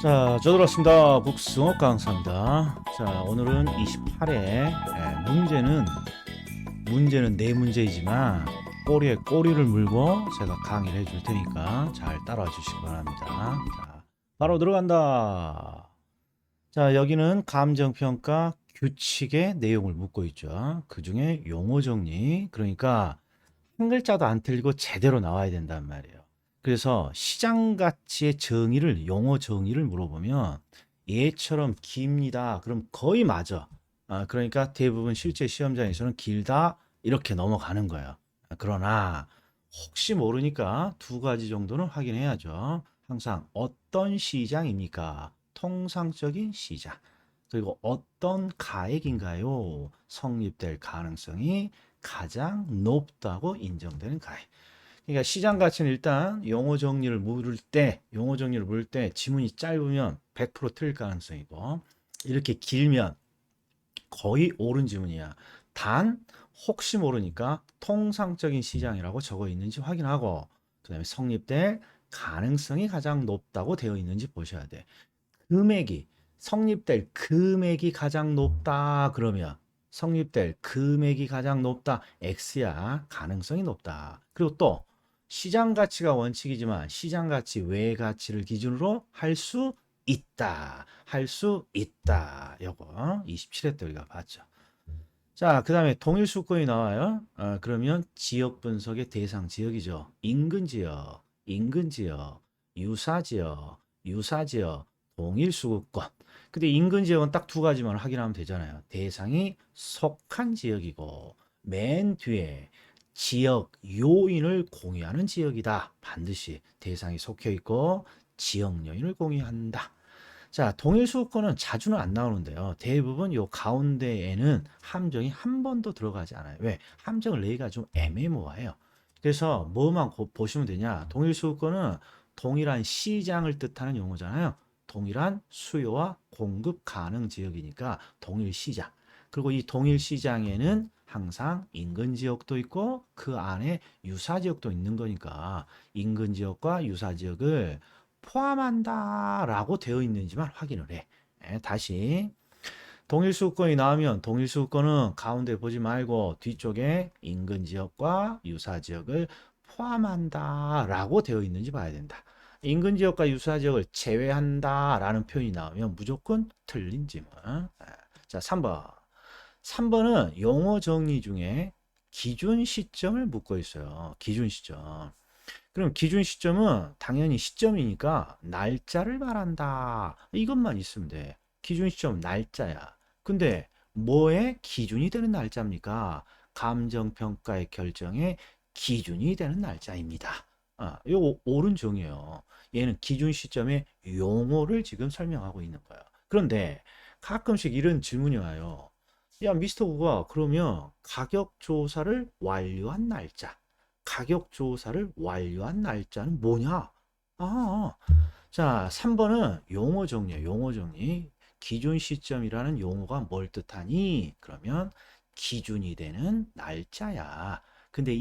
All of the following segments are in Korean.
자, 저 들었습니다. 북스ong업 강사입니다. 자, 오늘은 28회 문제는 네 문제이지만 꼬리에 꼬리를 물고 제가 강의를 해줄 테니까 잘 따라와 주시기 바랍니다. 자, 바로 들어간다. 자, 여기는 감정평가 규칙의 내용을 묻고 있죠. 그 중에 용어 정리, 그러니까 한 글자도 안 틀리고 제대로 나와야 된단 말이에요. 그래서 시장 가치의 정의를 용어 정의를 물어보면 얘처럼 깁니다. 그럼 거의 맞아. 그러니까 대부분 실제 시험장에서는 길다 이렇게 넘어가는 거예요. 그러나 혹시 모르니까 두 가지 정도는 확인해야죠. 항상 어떤 시장입니까? 통상적인 시장. 그리고 어떤 가액인가요? 성립될 가능성이 가장 높다고 인정되는 가액. 그러니까 시장 가치는 일단 용어 정리를 물을 때 지문이 짧으면 100% 틀릴 가능성이고 이렇게 길면 거의 옳은 지문이야. 단 혹시 모르니까 통상적인 시장이라고 적어 있는지 확인하고 그다음에 성립될 가능성이 가장 높다고 되어 있는지 보셔야 돼. 금액이 성립될 금액이 가장 높다 그러면 성립될 금액이 가장 높다 X야. 가능성이 높다. 그리고 또 시장 가치가 원칙이지만 시장 가치 외의 가치를 기준으로 할 수 있다. 할 수 있다. 요거 27회 때 우리가 봤죠. 자, 그 다음에 동일 수권이 나와요. 그러면 지역 분석의 대상 지역이죠. 인근 지역, 인근 지역, 유사 지역, 유사 지역, 동일 수급권. 근데 인근 지역은 딱 두 가지만 확인하면 되잖아요. 대상이 속한 지역이고, 맨 뒤에 지역 요인을 공유하는 지역이다. 반드시 대상이 속해 있고, 지역 요인을 공유한다. 자, 동일 수도권은 자주는 안 나오는데요. 대부분 요 가운데에는 함정이 한 번도 들어가지 않아요. 왜? 함정을 내기가 좀 애매모호해요. 그래서 뭐만 보시면 되냐? 동일 수도권은 동일한 시장을 뜻하는 용어잖아요. 동일한 수요와 공급 가능 지역이니까 동일 시장. 그리고 이 동일 시장에는 항상 인근 지역도 있고 그 안에 유사 지역도 있는 거니까 인근 지역과 유사 지역을 포함한다라고 되어 있는지만 확인을 해. 다시 동일수권이 나오면 동일수권은 가운데 보지 말고 뒤쪽에 인근 지역과 유사 지역을 포함한다라고 되어 있는지 봐야 된다. 인근 지역과 유사 지역을 제외한다라는 표현이 나오면 무조건 틀린 지문. 자, 3번. 3번은 용어 정리 중에 기준 시점을 묻고 있어요. 기준 시점. 그럼 기준 시점은 당연히 시점이니까 날짜를 말한다. 이것만 있으면 돼. 기준 시점 날짜야. 근데 뭐의 기준이 되는 날짜입니까? 감정평가의 결정의 기준이 되는 날짜입니다. 요거 옳은 정의예요. 얘는 기준 시점의 용어를 지금 설명하고 있는 거예요. 그런데 가끔씩 이런 질문이 와요. 야, 미스터 구가 그러면 가격 조사를 완료한 날짜. 가격 조사를 완료한 날짜는 뭐냐? 자, 3번은 용어 정리야, 용어 정리. 기준 시점이라는 용어가 뭘 뜻하니? 그러면 기준이 되는 날짜야. 근데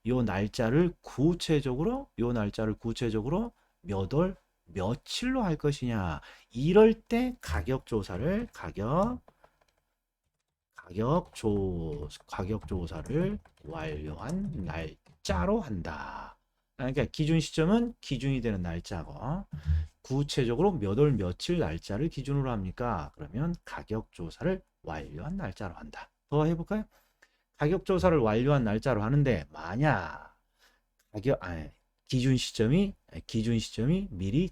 요 날짜를 구체적으로 몇 월, 며칠로 할 것이냐? 이럴 때 가격 조사를 완료한 날짜로 한다. 그러니까 기준 시점은 기준이 되는 날짜고 구체적으로 몇 월 며칠 날짜를 기준으로 합니까? 그러면 가격 조사를 완료한 날짜로 한다. 더 해볼까요? 가격 조사를 완료한 날짜로 하는데 만약 가격 아니, 기준 시점이 미리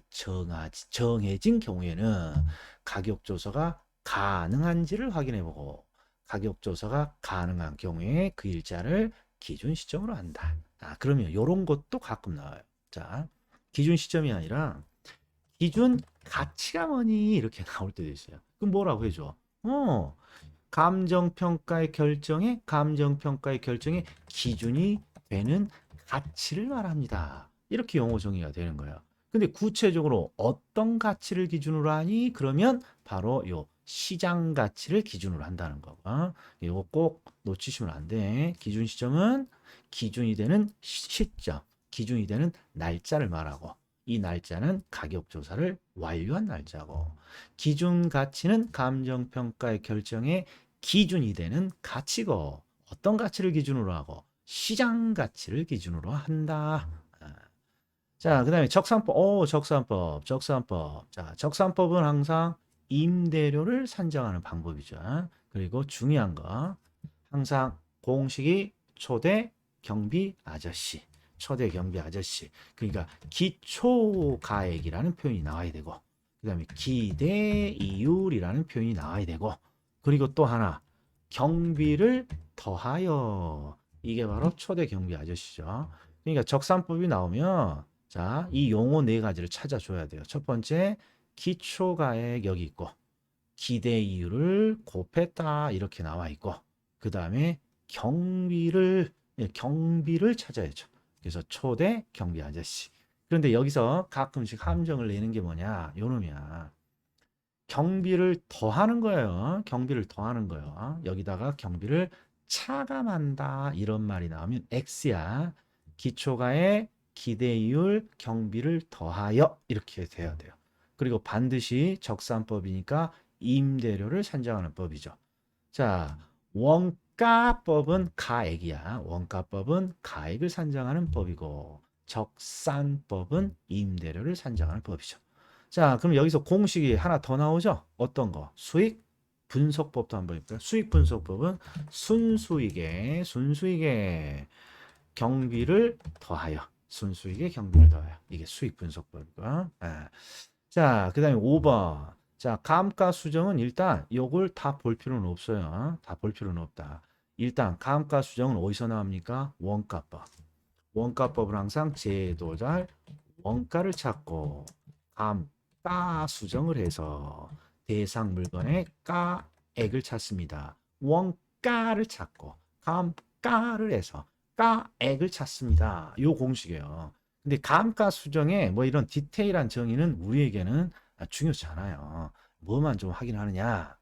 정해진 경우에는 가격 조사가 가능한지를 확인해 보고 가격 조사가 가능한 경우에 그 일자를 기준 시점으로 한다. 그러면 이런 것도 가끔 나와요. 자, 기준 시점이 아니라 기준 가치가 뭐니 이렇게 나올 때도 있어요. 그럼 뭐라고 해줘? 감정평가의 결정에 기준이 되는 가치를 말합니다. 이렇게 용어 정의가 되는 거예요. 근데 구체적으로 어떤 가치를 기준으로 하니? 그러면 바로 요 시장 가치를 기준으로 한다는 거고. 이거 꼭 놓치시면 안 돼. 기준 시점은 기준이 되는 시점, 기준이 되는 날짜를 말하고 이 날짜는 가격 조사를 완료한 날짜고 기준 가치는 감정평가의 결정에 기준이 되는 가치고 어떤 가치를 기준으로 하고 시장 가치를 기준으로 한다. 자, 그다음에 적산법. 적산법. 자, 적산법은 항상 임대료를 산정하는 방법이죠. 그리고 중요한 거 항상 공식이 초대 경비 아저씨. 초대 경비 아저씨. 그러니까 기초가액이라는 표현이 나와야 되고 그다음에 기대이율이라는 표현이 나와야 되고 그리고 또 하나 경비를 더하여 이게 바로 초대 경비 아저씨죠. 그러니까 적산법이 나오면 자, 이 용어 네 가지를 찾아줘야 돼요. 첫 번째, 기초가액 여기 있고, 기대이율을 곱했다 이렇게 나와 있고, 그 다음에 경비를 찾아야죠. 그래서 초대 경비 아저씨. 그런데 여기서 가끔씩 함정을 내는 게 뭐냐? 요놈이야. 경비를 더하는 거예요. 경비를 더하는 거예요. 여기다가 경비를 차감한다 이런 말이 나오면 X야. 기초가의 기대이율 경비를 더하여 이렇게 돼야 돼요. 그리고 반드시 적산법이니까 임대료를 산정하는 법이죠. 자, 원가법은 가액이야. 원가법은 가액을 산정하는 법이고 적산법은 임대료를 산정하는 법이죠. 자, 그럼 여기서 공식이 하나 더 나오죠? 어떤 거? 수익 분석법도 한번 볼까요? 수익 분석법은 순수익에 경비를 더하여 순수익에 경비를 더하여 이게 수익 분석법이고. 자, 그다음에 5번. 자, 감가 수정은 일단 요걸 다 볼 필요는 없어요. 다 볼 필요는 없다. 일단 감가 수정은 어디서 나옵니까? 원가법. 원가법은 항상 제도달 원가를 찾고 감가 수정을 해서 대상 물건의 가액을 찾습니다. 원가를 찾고 감가를 해서 가액을 찾습니다. 요 공식이에요. 근데 감가 수정에 뭐 이런 디테일한 정의는 우리에게는 중요치 않아요. 뭐만 좀 확인하느냐.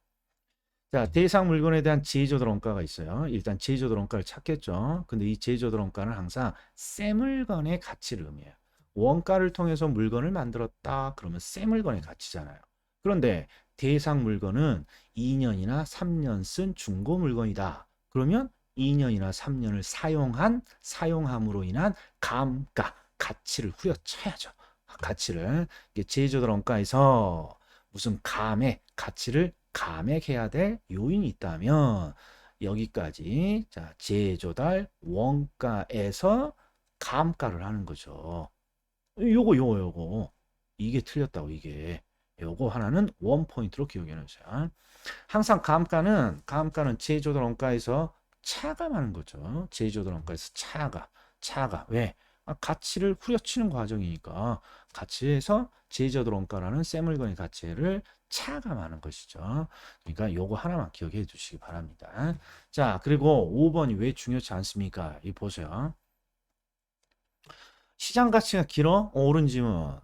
자, 대상 물건에 대한 제조들 원가가 있어요. 일단 제조들 원가를 찾겠죠. 근데 이 제조들 원가는 항상 새 물건의 가치를 의미해요. 원가를 통해서 물건을 만들었다. 그러면 새 물건의 가치잖아요. 그런데 대상 물건은 2년이나 3년 쓴 중고 물건이다. 그러면 2년이나 3년을 사용함으로 인한 감가, 가치를 후려쳐야죠. 가치를. 제조들 원가에서 무슨 가치를 감액해야 될 요인이 있다면 여기까지 자, 제조달 원가에서 감가를 하는 거죠. 요거 이게 틀렸다고 이게 요거 하나는 원 포인트로 기억해 놓으세요. 항상 감가는 제조달 원가에서 차감하는 거죠. 제조달 원가에서 차가 왜? 가치를 후려치는 과정이니까 가치에서 제조달 원가라는 새 물건의 가치를 차감하는 것이죠. 그러니까 요거 하나만 기억해 두시기 바랍니다. 자, 그리고 5번이 왜 중요치 않습니까? 이 보세요. 시장 가치가 길어? 옳은 지문.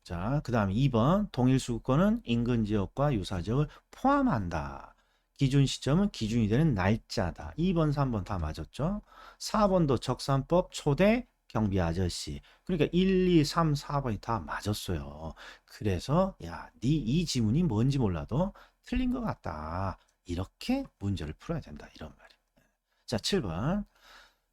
자, 그 다음 2번 동일 수급권은 인근 지역과 유사 지역을 포함한다. 기준 시점은 기준이 되는 날짜다. 2번, 3번 다 맞았죠? 4번도 적산법 초대 경비 아저씨. 그러니까 1, 2, 3, 4번이 다 맞았어요. 그래서 야, 네 이 지문이 뭔지 몰라도 틀린 것 같다. 이렇게 문제를 풀어야 된다. 이런 말이에요. 자, 7번.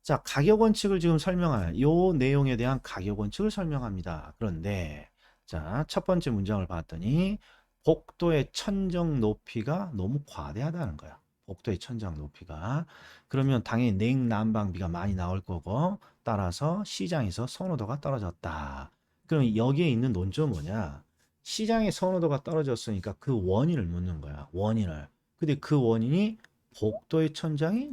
자, 가격 원칙을 지금 설명할 요 내용에 대한 가격 원칙을 설명합니다. 그런데 자, 첫 번째 문장을 봤더니 복도의 천정 높이가 너무 과대하다는 거야. 복도의 천정 높이가. 그러면 당연히 냉난방비가 많이 나올 거고 따라서 시장에서 선호도가 떨어졌다. 그럼 여기에 있는 논점은 뭐냐? 시장의 선호도가 떨어졌으니까 그 원인을 묻는 거야. 원인을. 근데 그 원인이 복도의 천장이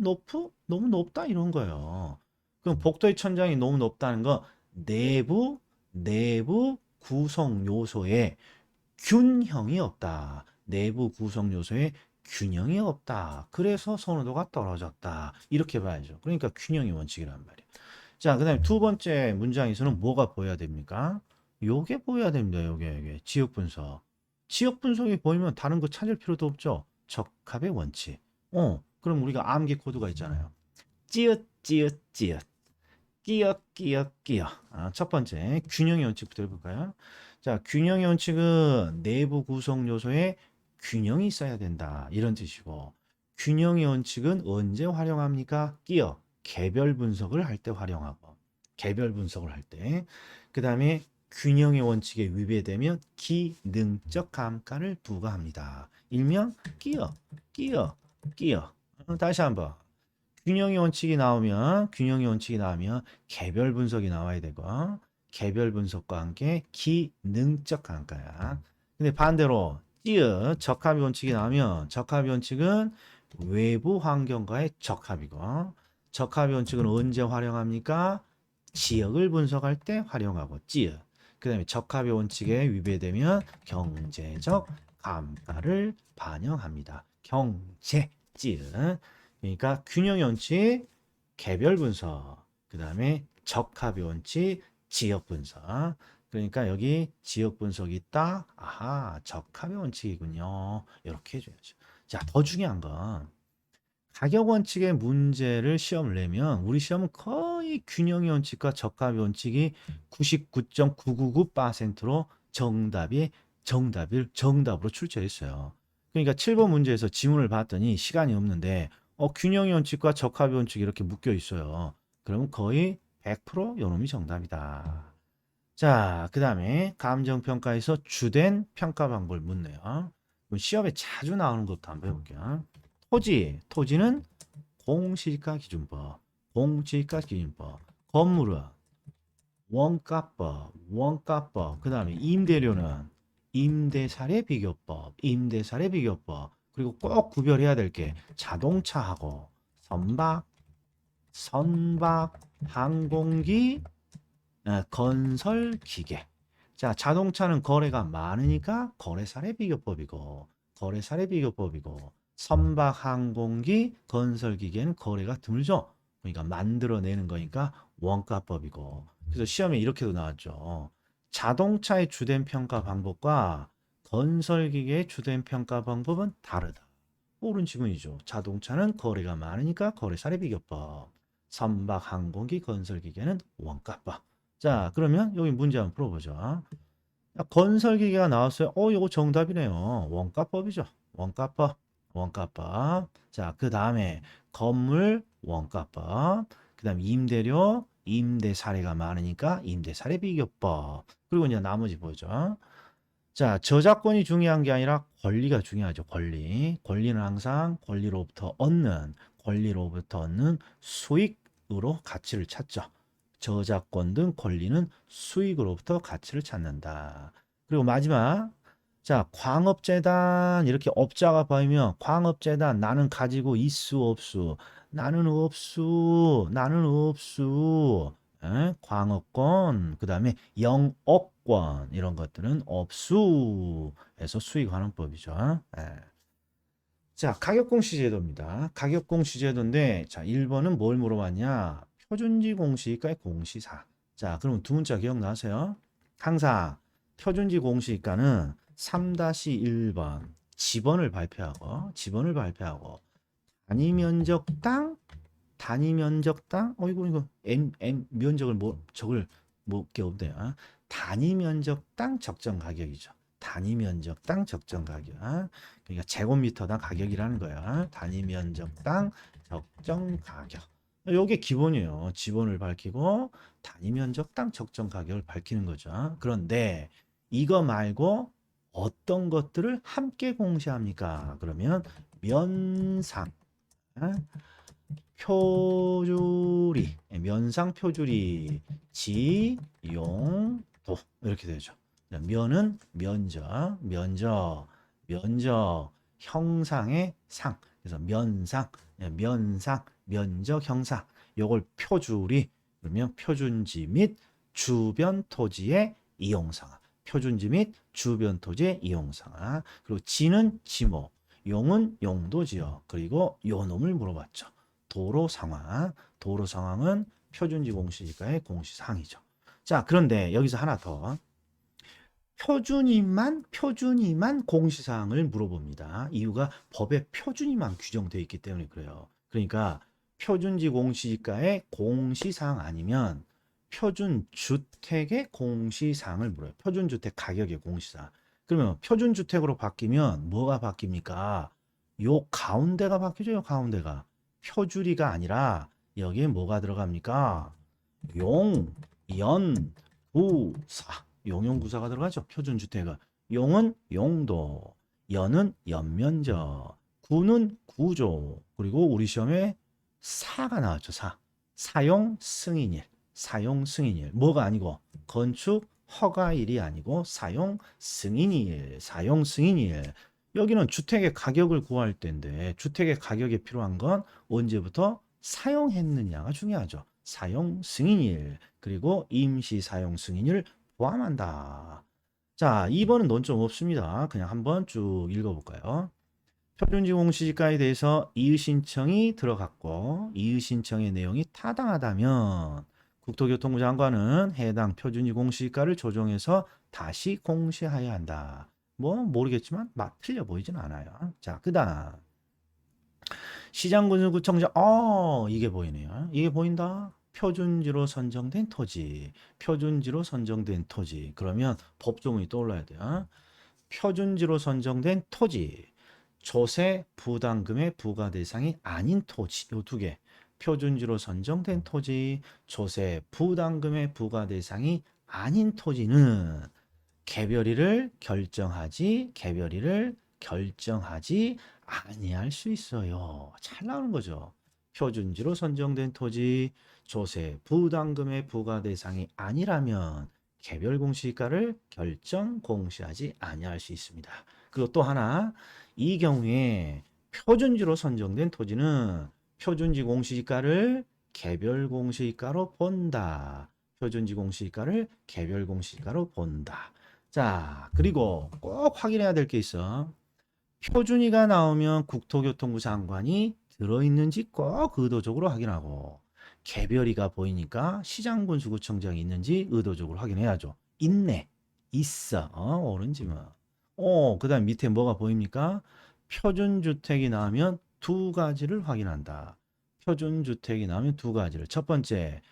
너무 높다 이런 거예요. 그럼 복도의 천장이 너무 높다는 건 내부 구성 요소에 균형이 없다. 내부 구성 요소에 균형이 없다. 그래서 선호도가 떨어졌다. 이렇게 봐야죠. 그러니까 균형의 원칙이란 말이에요. 자, 그다음에 두 번째 문장에서는 뭐가 보여야 됩니까? 요게 보여야 됩니다. 요게 지역 분석. 지역 분석이 보이면 다른 거 찾을 필요도 없죠. 적합의 원칙. 그럼 우리가 암기 코드가 있잖아요. 찌읒 찌읒 찌읒 끼어. 첫 번째, 균형의 원칙부터 해볼까요? 자, 균형의 원칙은 내부 구성 요소에 균형이 있어야 된다. 이런 뜻이고, 균형의 원칙은 언제 활용합니까? 끼어. 개별 분석을 할 때 활용하고, 개별 분석을 할 때. 그 다음에 균형의 원칙에 위배되면 기능적 감가를 부과합니다. 일명 끼어. 다시 한번. 균형의 원칙이 나오면 개별 분석이 나와야 되고 개별 분석과 함께 기능적 감가야. 근데 반대로 적합의 원칙이 나오면 적합의 원칙은 외부 환경과의 적합이고 적합의 원칙은 언제 활용합니까? 지역을 분석할 때 활용하고 그 다음에 적합의 원칙에 위배되면 경제적 감가를 반영합니다. 경제 그러니까 균형의 원칙, 개별 분석, 그 다음에 적합의 원칙, 지역 분석. 그러니까 여기 지역 분석이 있다. 아하, 적합의 원칙이군요. 이렇게 해줘야죠. 자, 더 중요한 건 가격 원칙의 문제를 시험을 내면 우리 시험은 거의 균형의 원칙과 적합의 원칙이 99.999%로 정답으로 출제했어요. 그러니까 7번 문제에서 지문을 봤더니 시간이 없는데 균형의 원칙과 적합의 원칙이 이렇게 묶여 있어요. 그러면 거의 100% 요놈이 정답이다. 자, 그 다음에 감정평가에서 주된 평가 방법을 묻네요. 시험에 자주 나오는 것도 한번 해볼게요. 토지는 공시지가 기준법. 건물은 원가법. 그 다음에 임대료는 임대사례 비교법. 그리고 꼭 구별해야 될 게 자동차하고 선박, 항공기, 건설 기계. 자, 자동차는 거래가 많으니까 거래사례 비교법이고 선박, 항공기, 건설 기계는 거래가 드물죠. 그러니까 만들어내는 거니까 원가법이고. 그래서 시험에 이렇게도 나왔죠. 자동차의 주된 평가 방법과 건설 기계의 주된 평가 방법은 다르다. 옳은 지문이죠. 자동차는 거래가 많으니까 거래사례 비교법. 선박, 항공기, 건설 기계는 원가법. 자, 그러면 여기 문제 한번 풀어보죠. 건설 기계가 나왔어요. 이거 정답이네요. 원가법이죠. 원가법. 자, 그 다음에 건물 원가법. 그 다음에 임대료, 임대 사례가 많으니까 임대 사례 비교법. 그리고 이제 나머지 보죠. 자, 저작권이 중요한 게 아니라 권리가 중요하죠. 권리는 항상 권리로부터 얻는 수익으로 가치를 찾죠. 저작권 등 권리는 수익으로부터 가치를 찾는다. 그리고 마지막, 자, 광업재단 이렇게 업자가 보이면 광업재단 나는 가지고 있수 없수 나는 없수 광업권 그 다음에 영업권 이런 것들은 업수에서 수익환원법이죠. 자, 가격공시제도입니다. 가격공시제도인데 자 1번은 뭘 물어봤냐? 표준지 공시가의 공시사. 자, 그럼 두 문자 기억나세요? 항상 표준지 공시가는 3-1번 지번을 발표하고 단위 면적당 이거 M 면적을 적을 게 없네요. 단위 면적당 적정 가격이죠. 단위 면적당 적정 가격. 그러니까 제곱미터당 가격이라는 거야. 단위 면적당 적정 가격. 요게 기본이에요. 지번을 밝히고 단위 면적당 적정 가격을 밝히는 거죠. 그런데 이거 말고 어떤 것들을 함께 공시합니까? 그러면 면상, 면상 표준이, 지용도 이렇게 되죠. 면은 면적, 형상의 상. 그래서 면상, 면적, 형상. 요걸 표준이 그러면 표준지 및 주변 토지의 이용상황. 그리고 지는 지목, 용은 용도 지역, 그리고 요놈을 물어봤죠. 도로 상황은 표준지 공시지가의 공시사항이죠. 자, 그런데 여기서 하나 더. 표준이만 공시사항을 물어봅니다. 이유가 법에 표준이만 규정되어 있기 때문에 그래요. 그러니까 표준지 공시지가의 공시사항 아니면 표준주택의 공시사항을 물어요. 표준주택 가격의 공시사항. 그러면 표준주택으로 바뀌면 뭐가 바뀝니까? 요 가운데가 바뀌죠. 요 가운데가. 표주리가 아니라 여기에 뭐가 들어갑니까? 용, 연, 구, 사. 용용구사가 들어가죠. 표준주택은. 용은 용도, 연은 연면적, 구는 구조, 그리고 우리 시험에 사가 나왔죠. 사. 사용 승인일. 사용 승인일. 뭐가 아니고 건축 허가일이 아니고 사용 승인일. 사용 승인일. 여기는 주택의 가격을 구할 때인데 주택의 가격이 필요한 건 언제부터 사용했느냐가 중요하죠. 사용 승인일. 그리고 임시 사용 승인을 포함한다. 자, 2번은 논점 없습니다. 그냥 한번 쭉 읽어볼까요? 표준지 공시지가에 대해서 이의신청이 들어갔고 이의신청의 내용이 타당하다면 국토교통부 장관은 해당 표준지 공시지가를 조정해서 다시 공시해야 한다. 뭐 모르겠지만 틀려 보이진 않아요. 자, 그 다음 시장군수구청장 이게 보이네요. 이게 보인다. 표준지로 선정된 토지. 표준지로 선정된 토지. 그러면 법조문이 떠올라야 돼요. 표준지로 선정된 토지. 조세 부담금의 부과 대상이 아닌 토지. 요 두 개. 표준지로 선정된 토지. 조세 부담금의 부과 대상이 아닌 토지는 개별이를 결정하지 아니할 수 있어요. 잘 나오는 거죠. 표준지로 선정된 토지, 조세 부담금의 부과 대상이 아니라면 개별 공시가를 결정 공시하지 아니할 수 있습니다. 그리고 또 하나, 이 경우에 표준지로 선정된 토지는 표준지 공시가를 개별 공시가로 본다. 표준지 공시가를 개별 공시가로 본다. 자, 그리고 꼭 확인해야 될 게 있어. 표준이가 나오면 국토교통부 장관이 들어있는지 꼭 의도적으로 확인하고 개별이가 보이니까 시장군수구청장이 있는지 의도적으로 확인해야죠. 있네, 있어, 옳은지 뭐. 그 다음 밑에 뭐가 보입니까? 표준주택이 나오면 두 가지를 확인한다. 표준주택이 나오면 두 가지를. 첫 번째,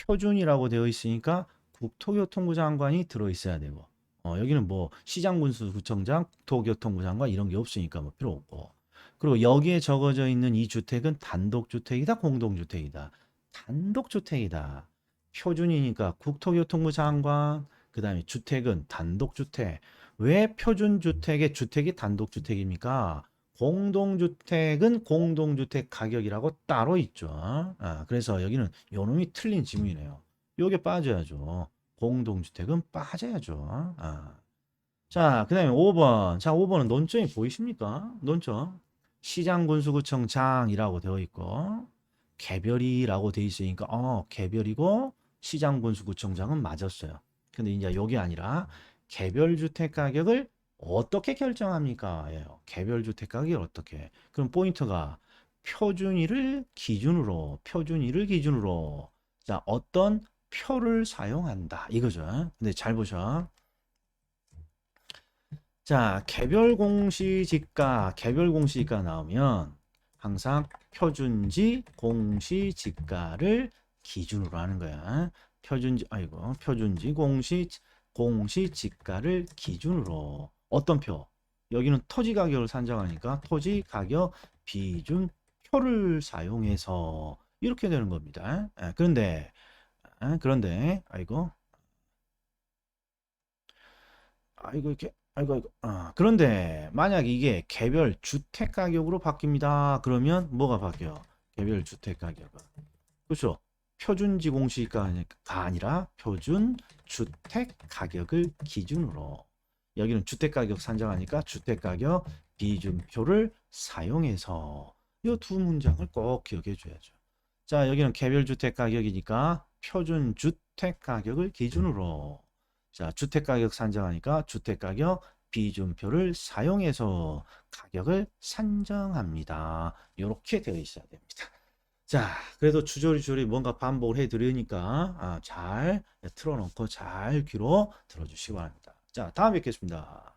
표준이라고 되어 있으니까 국토교통부 장관이 들어있어야 되고 여기는 뭐 시장군수구청장, 국토교통부 장관 이런 게 없으니까 뭐 필요 없고. 그리고 여기에 적어져 있는 이 주택은 단독주택이다, 공동주택이다. 단독주택이다. 표준이니까 국토교통부 장관, 그 다음에 주택은 단독주택. 왜 표준주택의 주택이 단독주택입니까? 공동주택은 공동주택 가격이라고 따로 있죠. 그래서 여기는 요놈이 틀린 지문이네요. 요게 빠져야죠. 공동주택은 빠져야죠. 자, 그 다음에 5번. 자, 5번은 논점이 보이십니까? 논점. 시장군수구청장이라고 되어 있고, 개별이라고 되어 있으니까, 개별이고, 시장군수구청장은 맞았어요. 근데 이제 요게 아니라, 개별주택 가격을 어떻게 결정합니까? 예요. 개별주택 가격을 어떻게. 그럼 포인트가 표준일을 기준으로, 자, 어떤 표를 사용한다 이거죠. 근데 잘 보셔. 자, 개별 공시지가 나오면 항상 표준지 공시지가를 기준으로 하는 거야. 표준지 공시지가를 기준으로 어떤 표? 여기는 토지 가격을 산정하니까 토지 가격 비준 표를 사용해서 이렇게 되는 겁니다. 그런데 이렇게 그런데 만약 이게 개별 주택 가격으로 바뀝니다. 그러면 뭐가 바뀌어? 개별 주택 가격은 그렇죠. 표준지 공시가 아니라 표준 주택 가격을 기준으로 여기는 주택 가격 산정하니까 주택 가격 비준표를 사용해서 이 두 문장을 꼭 기억해 줘야죠. 자, 여기는 개별 주택 가격이니까 표준 주택 가격을 기준으로 자, 주택 가격 산정하니까 주택 가격 비준표를 사용해서 가격을 산정합니다. 이렇게 되어 있어야 됩니다. 자, 그래도 주저리주저리 뭔가 반복을 해드리니까 잘 틀어놓고 잘 귀로 들어주시기 바랍니다. 자, 다음에 뵙겠습니다.